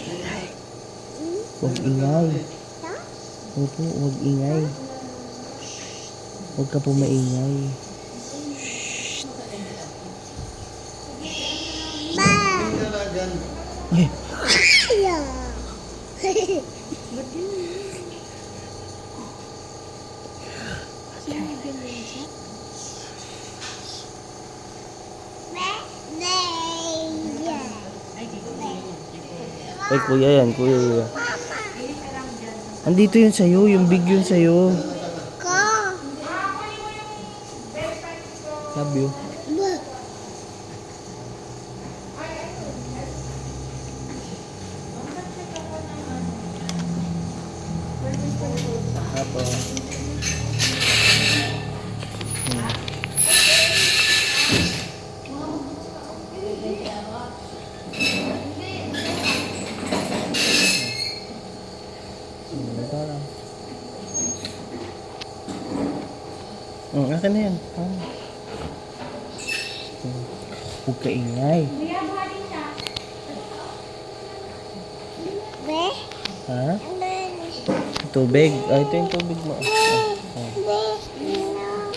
Ingay. Huwag ingay. Opo, huwag ingay. Huwag ka po maingay. Ay. Ay, kuya yan, kuya. Andito yun sa'yo, yung big yun sa'yo. Love you. Apo. Ito lang. Akin na yan. Huwag ka ingay. Ha? Tubig. Ito yung tubig mo.